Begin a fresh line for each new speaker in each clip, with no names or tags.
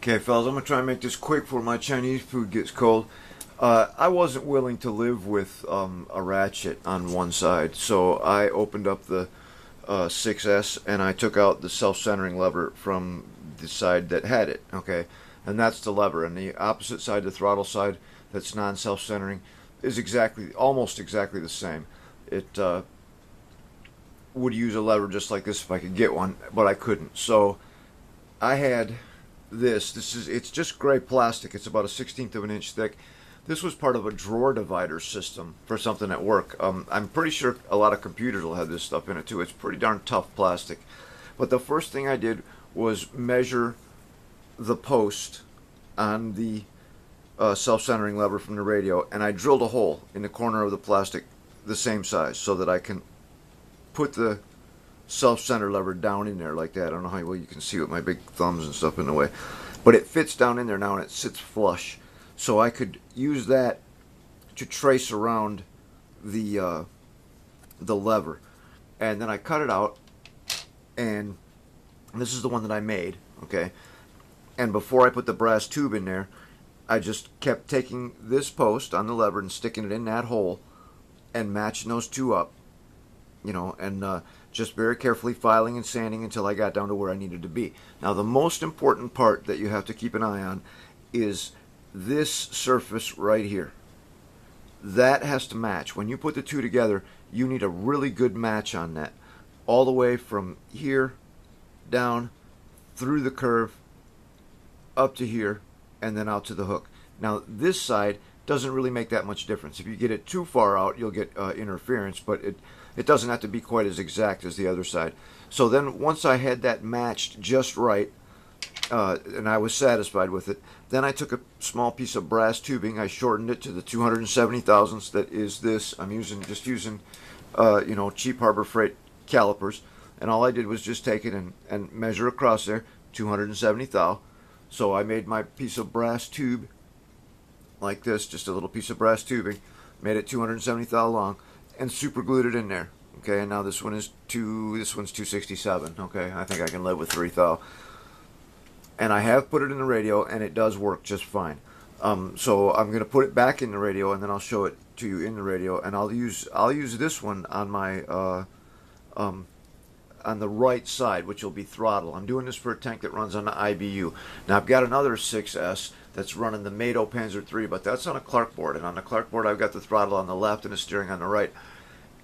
Okay, fellas, I'm gonna try and make this quick before my Chinese food gets cold. I wasn't willing to live with a ratchet on one side, so I opened up the 6S and I took out the self-centering lever from the side that had it. Okay, and that's the lever, and the opposite side, the throttle side, that's non-self-centering, is almost exactly the same. It would use a lever just like this if I could get one, but I couldn't. So I had it's just gray plastic. It's about a 1/16 of an inch thick. This was part of a drawer divider system for something at work. I'm pretty sure a lot of computers will have this stuff in it too. It's pretty darn tough plastic. But the first thing I did was measure the post on the self-centering lever from the radio, and I drilled a hole in the corner of the plastic the same size so that I can put the self-center lever down in there like that. I don't know how well you can see with my big thumbs and stuff in the way, but it fits down in there now and it sits flush, so I could use that to trace around the lever. And then I cut it out, and this is the one that I made. Okay, and before I put the brass tube in there, I just kept taking this post on the lever and sticking it in that hole and matching those two up, and just very carefully filing and sanding until I got down to where I needed to be. Now, the most important part that you have to keep an eye on is this surface right here. That has to match. When you put the two together, you need a really good match on that. All the way from here, down, through the curve, up to here, and then out to the hook. Now, this side doesn't really make that much difference. If you get it too far out, you'll get interference, but it doesn't have to be quite as exact as the other side. So then once I had that matched just right, and I was satisfied with it, then I took a small piece of brass tubing. I shortened it to the 270 thousandths. That is this. I'm using cheap Harbor Freight calipers, and all I did was just take it and measure across there 270 thou. So I made my piece of brass tube like this, just a little piece of brass tubing, made it 270 thou long, and super glued it in there. Okay, and now this one's 267. Okay, I think I can live with 3 thou. And I have put it in the radio, and it does work just fine. So I'm going to put it back in the radio, and then I'll show it to you in the radio. And I'll use this one on my on the right side, which will be throttle. I'm doing this for a tank that runs on the IBU. Now I've got another 6S that's running the Mado Panzer III, but that's on a Clark board, and on the Clark board I've got the throttle on the left and the steering on the right.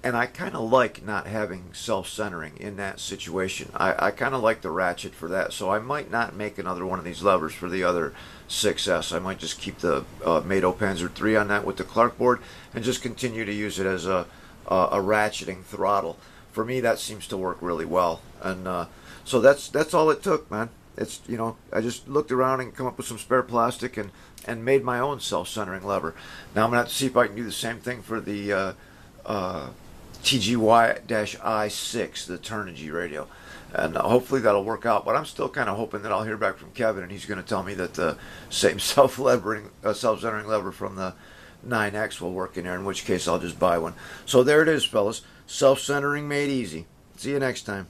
And I kind of like not having self-centering in that situation. I kind of like the ratchet for that, so I might not make another one of these levers for the other 6S. I might just keep the Mado Panzer III on that with the Clark board and just continue to use it as a ratcheting throttle. For me, that seems to work really well, and so that's all it took, man. It's I just looked around and come up with some spare plastic and made my own self-centering lever. Now I'm gonna have to see if I can do the same thing for the TGY-I6, the Turnigy radio, and hopefully that'll work out. But I'm still kind of hoping that I'll hear back from Kevin, and he's going to tell me that the same self-centering lever from the 9X will work in there, in which case I'll just buy one. So there it is, fellas. Self-centering made easy. See you next time.